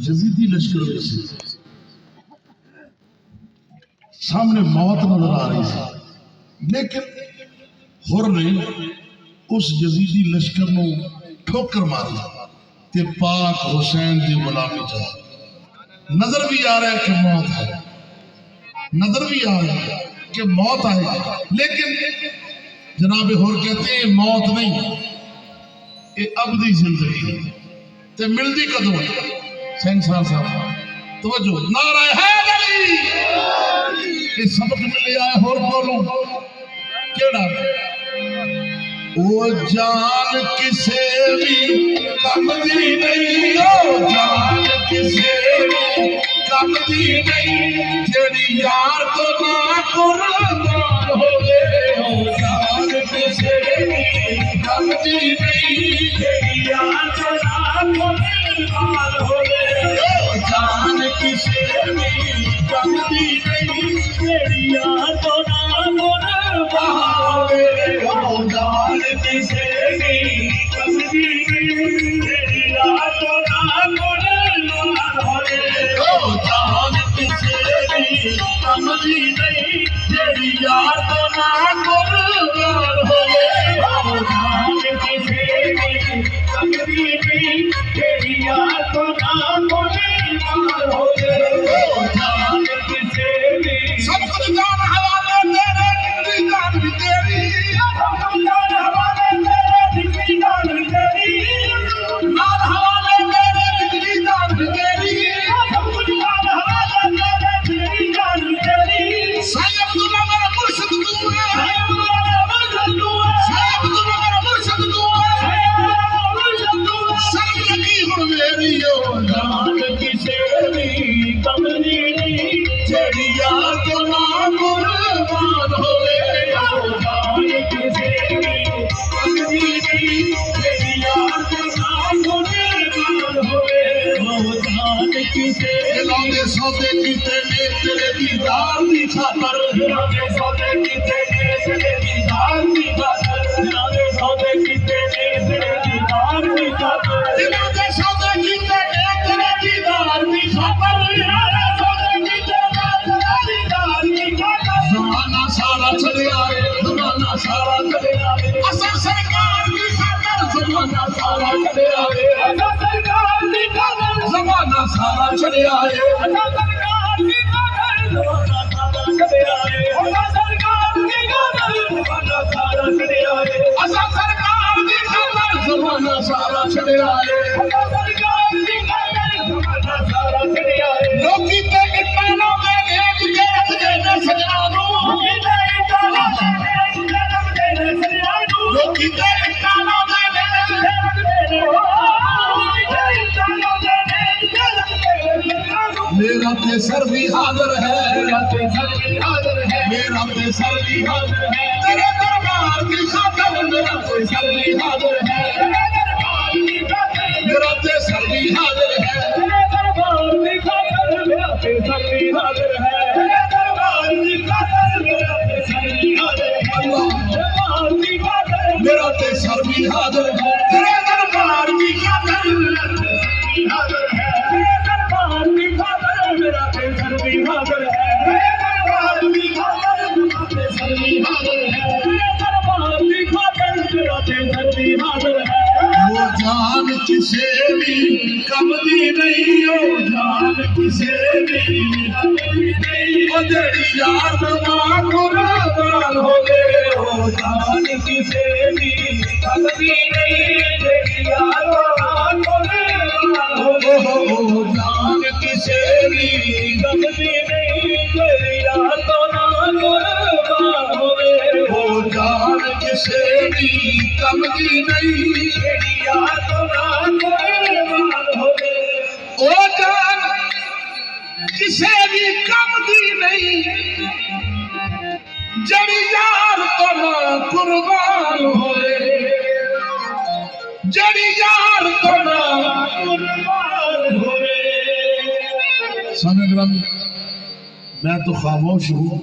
Yazidi लश्कर में से सामने मौत नजर आ रही थी, लेकिन हुर ने उस यजीदी लश्कर को ठोकर मारी ते पाक हुसैन की गुलामी च नजर भी आ रहा है कि मौत है, नजर भी आ रहा है कि मौत आएगी, लेकिन जनाब हुर कहते हैं मौत नहीं, ये अबदी जिंदगी है। ते मिलती कदों सैंसरान साहब तवज्जो नारा है अली ये सबक मिले आए होर बोलो केड़ा ओ जान किसे भी कम दी नहीं, ओ जान किसे भी कम दी नहीं, जेड़ी यार तो ना कुर्बान होवे, ओ जान किसे भी कम दी नहीं, जेड़ी यार तो ना कुर्बान होवे, ओ जान किसे भी कम दी नहीं, जेड़ी यार तो ना कुर्बान होवे, ओ जान किसे भी कम दी नहीं, जेड़ी यार तो ना कुर्बान होवे, ओ जान किसे भी कम दी नहीं, जेड़ी यार तो ना कुर्बान होवे, ओ जान किसे भी कम दी नहीं, जेड़ी यार तो ना कुर्बान होवे, ओ जान किसे भी सब कुछ जान हवाले तेरे जिंदगी जान भी तेरी, सब कुछ जान हवाले तेरे जिंदगी जान भी तेरी, जान हवाले तेरे जिंदगी जान भी तेरी, सब कुछ जान हवाले तेरे जिंदगी जान भी तेरी, साईं अब्दुल्ला मेरा मुर्शिद तू है, साईं अब्दुल्ला मेरा मुर्शिद तू है, साईं अब्दुल्ला मेरा मुर्शिद तू है, साईं अब्दुल्ला मेरा मुर्शिद तू है, सब लगी हुन मेरी ओ जान किसे भी कम दी नहीं, जेड़ी यार तो ना कुर्बान होवे, ओ जान किसे भी कम दी नहीं, जेड़ी यार तो ना कुर्बान होवे, ओ जान किसे लागे सौदे कीते ने तेरे दीदार दी खातर, लागे सौदे कीते ने तेरे दीदार दी खातर, लागे सौदे कीते ने तेरे दीदार दी खातर, लागे सौदे कीते ने तेरे दीदार दी खातर, लागे सौदे कीते ने तेरे दीदार दी खातर, ज़माना सारा चले आए, ज़माना सारा चले आए, असा सरकार की खातर, ज़माना सारा चले आए, असा सरकार की खातर, ज़माना सारा चले आए, असा सरकार की खातर, ज़माना सारा चले आए, असा सरकार की खातर, ज़माना सारा चले आए, असा सरकार की खातर, ज़माना सारा चले आए, असा सरकार की खातर, ज़माना सारा चले आए, लोकी ते इट्टां में एक गैरत देने सजनानू, लोकी ते इट्टां में एक गैरत देने सजनानू, लोकी ते इट्टां में एक गैरत देने, लोकी ते इट्टां में एक गैरत देने सजनानू, मेरा ते सर भी हाजिर है, मेरा ते सर भी हाजिर है, मेरा ते सर भी हाजिर है, तेरे दरबार की खातिर, मेरा ते सर भी हाजिर है, तेरे दरबार की खातिर, मेरा ते सर भी हाजिर है, तेरे दरबार की खातिर, मेरा ते सर भी हाजिर है, तेरे दरबार की खातिर, मेरा ते सर भी हाजिर है, अल्लाह दरबार की खातिर, मेरा ते सर भी हाजिर है, तेरे दरबार की खातिर, मेरा ते सर भी हाजिर है, तेरे दरबार की खातिर, मेरा ते सर भी हाजिर है, तेरे दरबार की खातिर, मेरा ते सर भी हाजिर है, तेरे दरबार की खातिर, मेरा ते सर भी हाजिर है, वो जान किसे भी कम दी नहीं, ओ जान किसे भी कम दी नहीं, ओ जेड़ी यार तो ना कुर्बान होवे, ओ जान किसे भी कम दी नहीं, जेड़ी यार तो ना कुर्बान होवे, ओ जान किसे भी कम दी नहीं, जेड़ी यार तो ना कुर्बान होवे, ओ जान किसे भी कम दी नहीं, जेड़ी यार तो ना कुर्बान होवे, ओ जान किसे भी कम दी नहीं, जेड़ी यार तो ना कुर्बान होवे, जेड़ी यार तो ना कुर्बान होवे। समझ रहा मैं तो खामोश हूँ।